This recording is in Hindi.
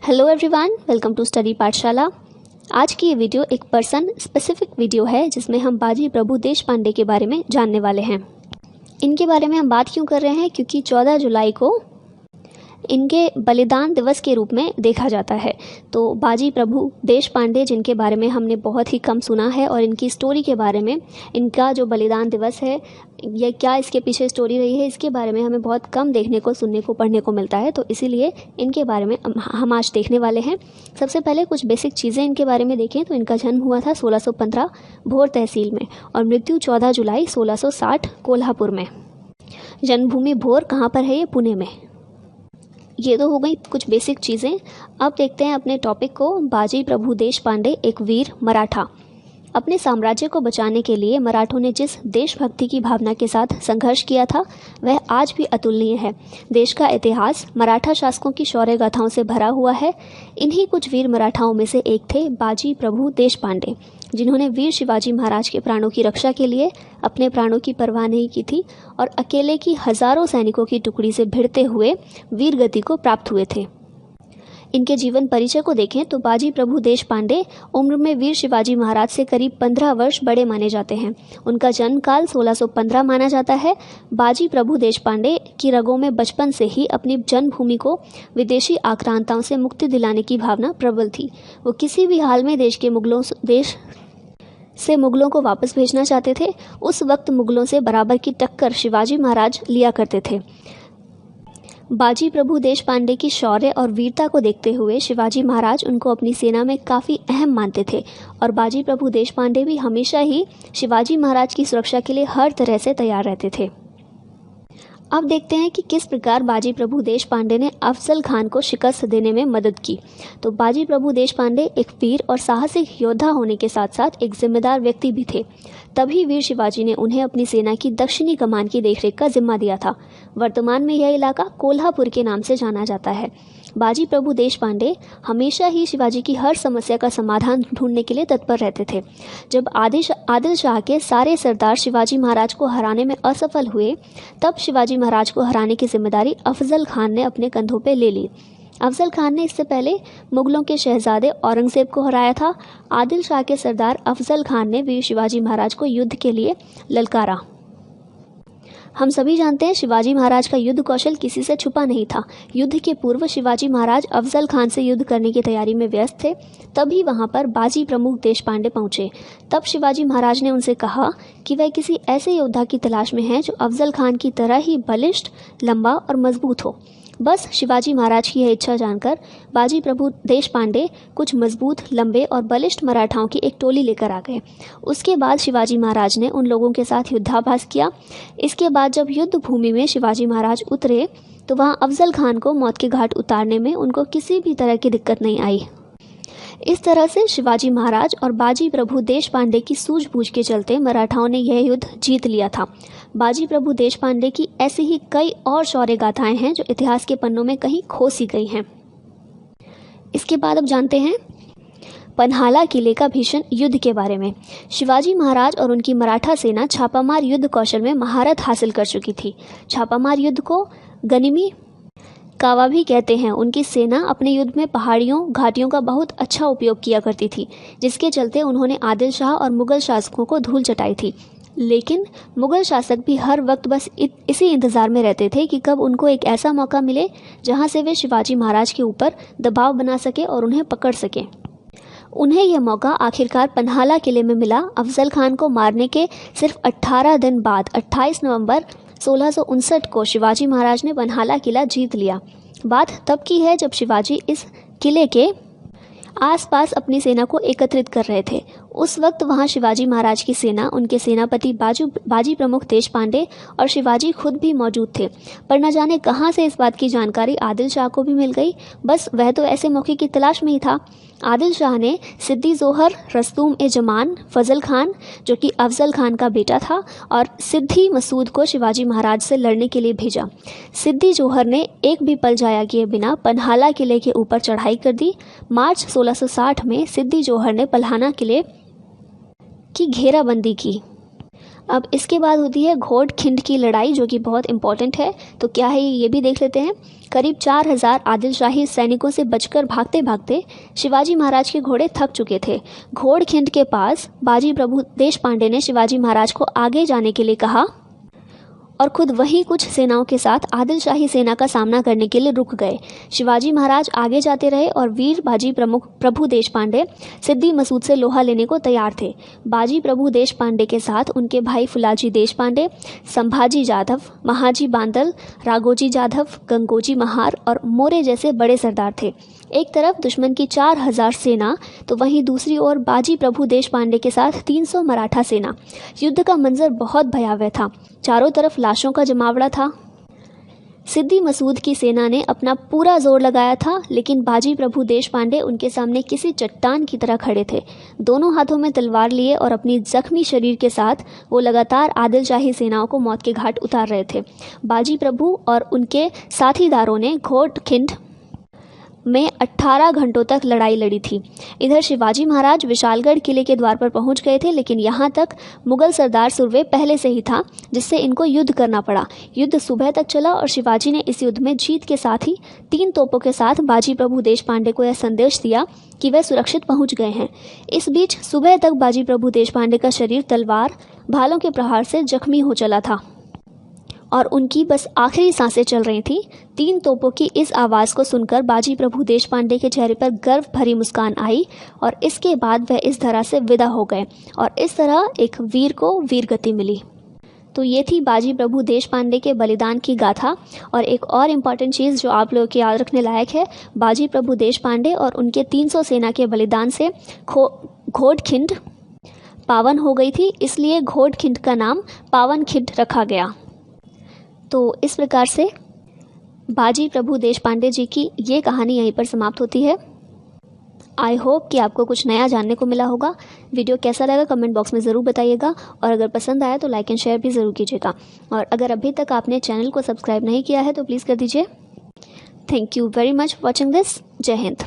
Hello everyone, welcome to study Pathshala. आज की ये वीडियो एक पर्सन स्पेसिफिक वीडियो है जिसमें हम बाजी प्रभु देशपांडे के बारे में जानने वाले हैं। इनके बारे में हम बात क्यों कर रहे हैं, क्योंकि 14 जुलाई को इनके बलिदान दिवस के रूप में देखा जाता है। तो बाजी प्रभु देशपांडे, जिनके बारे में हमने बहुत ही कम सुना है, और इनकी स्टोरी के बारे में, इनका जो बलिदान दिवस है या क्या इसके पीछे स्टोरी रही है, इसके बारे में हमें बहुत कम देखने को, सुनने को, पढ़ने को मिलता है। तो इसीलिए इनके बारे में हम आज देखने वाले हैं। सबसे पहले कुछ बेसिक चीज़ें इनके बारे में देखें तो इनका जन्म हुआ था 1615 भोर तहसील में और मृत्यु 14 जुलाई 1660 कोल्हापुर में। जन्मभूमि भोर कहाँ पर है? ये पुणे में। ये तो हो गई कुछ बेसिक चीज़ें। अब देखते हैं अपने टॉपिक को। बाजी प्रभु देशपांडे एक वीर मराठा। अपने साम्राज्य को बचाने के लिए मराठों ने जिस देशभक्ति की भावना के साथ संघर्ष किया था वह आज भी अतुलनीय है। देश का इतिहास मराठा शासकों की शौर्य गाथाओं से भरा हुआ है। इन्हीं कुछ वीर मराठाओं में से एक थे बाजी प्रभु देशपांडे, जिन्होंने वीर शिवाजी महाराज के प्राणों की रक्षा के लिए अपने प्राणों की परवाह नहीं की थी और अकेले की हजारों सैनिकों की टुकड़ी से भिड़ते हुए वीर गति को प्राप्त हुए थे। इनके जीवन परिचय को देखें तो बाजी प्रभु देशपांडे उम्र में वीर शिवाजी महाराज से करीब 15 वर्ष बड़े माने जाते हैं। उनका जन्म काल 1615 माना जाता है। बाजी प्रभु देशपांडे की रगों में बचपन से ही अपनी जन्मभूमि को विदेशी आक्रांताओं से मुक्ति दिलाने की भावना प्रबल थी। वो किसी भी हाल में देश से मुगलों को वापस भेजना चाहते थे। उस वक्त मुगलों से बराबर की टक्कर शिवाजी महाराज लिया करते थे। बाजी प्रभु देशपांडे की शौर्य और वीरता को देखते हुए शिवाजी महाराज उनको अपनी सेना में काफ़ी अहम मानते थे और बाजी प्रभु देशपांडे भी हमेशा ही शिवाजी महाराज की सुरक्षा के लिए हर तरह से तैयार रहते थे। अब देखते हैं कि किस प्रकार बाजी प्रभु देशपांडे ने अफजल खान को शिकस्त देने में मदद की। तो बाजी प्रभु देशपांडे एक वीर और साहसिक योद्धा होने के साथ साथ एक जिम्मेदार व्यक्ति भी थे। तभी वीर शिवाजी ने उन्हें अपनी सेना की दक्षिणी कमान की देखरेख का जिम्मा दिया था। वर्तमान में यह इलाका कोल्हापुर के नाम से जाना जाता है। बाजी प्रभु देशपांडे हमेशा ही शिवाजी की हर समस्या का समाधान ढूंढने के लिए तत्पर रहते थे। जब आदिल शाह के सारे सरदार शिवाजी महाराज को हराने में असफल हुए, तब शिवाजी महाराज को हराने की जिम्मेदारी अफजल खान ने अपने कंधों पर ले ली। अफजल खान ने इससे पहले मुगलों के शहजादे औरंगजेब को हराया था। आदिल शाह के सरदार अफजल खान ने वीर शिवाजी महाराज को युद्ध के लिए ललकारा। हम सभी जानते हैं शिवाजी महाराज का युद्ध कौशल किसी से छुपा नहीं था। युद्ध के पूर्व शिवाजी महाराज अफजल खान से युद्ध करने की तैयारी में व्यस्त थे। तभी वहां पर बाजी प्रमुख देशपांडे पहुंचे। तब शिवाजी महाराज ने उनसे कहा कि वह किसी ऐसे योद्धा की तलाश में हैं जो अफजल खान की तरह ही बलिष्ठ, लंबा और मजबूत हो। बस शिवाजी महाराज की यह इच्छा जानकर बाजी प्रभु देशपांडे कुछ मजबूत, लंबे और बलिष्ठ मराठाओं की एक टोली लेकर आ गए। उसके बाद शिवाजी महाराज ने उन लोगों के साथ युद्धाभ्यास किया। इसके बाद जब युद्ध भूमि में शिवाजी महाराज उतरे तो वहां अफजल खान को मौत के घाट उतारने में उनको किसी भी तरह की दिक्कत नहीं आई। इस तरह से शिवाजी महाराज और बाजी प्रभु देशपांडे की सूझबूझ के चलते मराठाओं ने यह युद्ध जीत लिया था। बाजी प्रभु देशपांडे की ऐसी ही कई और शौर्य गाथाएं हैं जो इतिहास के पन्नों में कहीं खो सी गई हैं। इसके बाद अब जानते हैं पन्हाला किले का भीषण युद्ध के बारे में। शिवाजी महाराज और उनकी मराठा सेना छापामार युद्ध कौशल में महारत हासिल कर चुकी थी। छापामार युद्ध को गनिमी कावा भी कहते हैं। उनकी सेना अपने युद्ध में पहाड़ियों, घाटियों का बहुत अच्छा उपयोग किया करती थी, जिसके चलते उन्होंने आदिल शाह और मुगल शासकों को धूल चटाई थी। लेकिन मुगल शासक भी हर वक्त बस इसी इंतज़ार में रहते थे कि कब उनको एक ऐसा मौका मिले जहां से वे शिवाजी महाराज के ऊपर दबाव बना सके और उन्हें पकड़ सके। उन्हें यह मौका आखिरकार पन्हाला किले में मिला। अफजल खान को मारने के सिर्फ 18 दिन बाद 28 नवंबर 1659 को शिवाजी महाराज ने पन्हाला किला जीत लिया। बात तब की है जब शिवाजी इस किले के आसपास अपनी सेना को एकत्रित कर रहे थे। उस वक्त वहां शिवाजी महाराज की सेना, उनके सेनापति बाजी प्रमुख देशपांडे और शिवाजी खुद भी मौजूद थे। पर न जाने कहां से इस बात की जानकारी आदिल शाह को भी मिल गई। बस वह तो ऐसे मौके की तलाश में ही था। आदिल शाह ने सिद्दी जोहर, रस्तूम ए जमान, फजल खान जो कि अफजल खान का बेटा था, और सिद्दी मसूद को शिवाजी महाराज से लड़ने के लिए भेजा। सिद्दी जोहर ने एक भी पल जाया किए बिना पन्हाला किले के ऊपर चढ़ाई कर दी। मार्च 1660 में सिद्दी जोहर ने पन्हाला किले की घेराबंदी की। अब इसके बाद होती है घोड़खिंड की लड़ाई, जो कि बहुत इंपॉर्टेंट है। तो क्या है ये भी देख लेते हैं। करीब 4000 आदिल शाही सैनिकों से बचकर भागते भागते शिवाजी महाराज के घोड़े थक चुके थे। घोड़खिंड के पास बाजी प्रभु देशपांडे ने शिवाजी महाराज को आगे जाने के लिए कहा और खुद वहीं कुछ सेनाओं के साथ आदिल शाही सेना का सामना करने के लिए रुक गए। शिवाजी महाराज आगे जाते रहे और वीर बाजी प्रभु देशपांडे सिद्दी मसूद से लोहा लेने को तैयार थे। बाजी प्रभु देशपांडे के साथ उनके भाई फुलाजी देशपांडे, संभाजी जाधव, महाजी बांदल, राघोजी जाधव, गंगोजी महार और मोरे जैसे बड़े सरदार थे। एक तरफ दुश्मन की 4000 सेना तो वहीं दूसरी ओर बाजी प्रभु देशपांडे के साथ 300 मराठा सेना। युद्ध का मंजर बहुत भयावह था। चारों तरफ लाशों का जमावड़ा था। सिद्दी मसूद की सेना ने अपना पूरा जोर लगाया था, लेकिन बाजी प्रभु देशपांडे उनके सामने किसी चट्टान की तरह खड़े थे। दोनों हाथों में तलवार लिए और अपनी जख्मी शरीर के साथ वो लगातार आदिल शाही सेनाओं को मौत के घाट उतार रहे थे। बाजी प्रभु और उनके साथीदारों ने घोड़खिंड में 18 घंटों तक लड़ाई लड़ी थी। इधर शिवाजी महाराज विशालगढ़ किले के द्वार पर पहुंच गए थे, लेकिन यहाँ तक मुगल सरदार सुरवे पहले से ही था, जिससे इनको युद्ध करना पड़ा। युद्ध सुबह तक चला और शिवाजी ने इस युद्ध में जीत के साथ ही 3 तोपों के साथ बाजी प्रभु देशपांडे को यह संदेश दिया कि वह सुरक्षित पहुंच गए हैं। इस बीच सुबह तक बाजी प्रभु देशपांडे का शरीर तलवार भालों के प्रहार से जख्मी हो चला था और उनकी बस आखिरी सांसें चल रही थीं। 3 तोपों की इस आवाज़ को सुनकर बाजी प्रभु देशपांडे के चेहरे पर गर्व भरी मुस्कान आई और इसके बाद वह इस धरा से विदा हो गए और इस तरह एक वीर को वीरगति मिली। तो ये थी बाजी प्रभु देशपांडे के बलिदान की गाथा। और एक और इम्पॉर्टेंट चीज़ जो आप लोगों के याद रखने लायक है, बाजी प्रभु देशपांडे और उनके 300 सेना के बलिदान से घोड़खिंड पावन हो गई थी, इसलिए घोड़खिंड का नाम पावनखिंड रखा गया। तो इस प्रकार से बाजी प्रभु देशपांडे जी की ये कहानी यहीं पर समाप्त होती है। आई होप कि आपको कुछ नया जानने को मिला होगा। वीडियो कैसा लगा कमेंट बॉक्स में ज़रूर बताइएगा और अगर पसंद आया तो लाइक एंड शेयर भी ज़रूर कीजिएगा। और अगर अभी तक आपने चैनल को सब्सक्राइब नहीं किया है तो प्लीज़ कर दीजिए। Thank you very much for watching this. जय हिंद।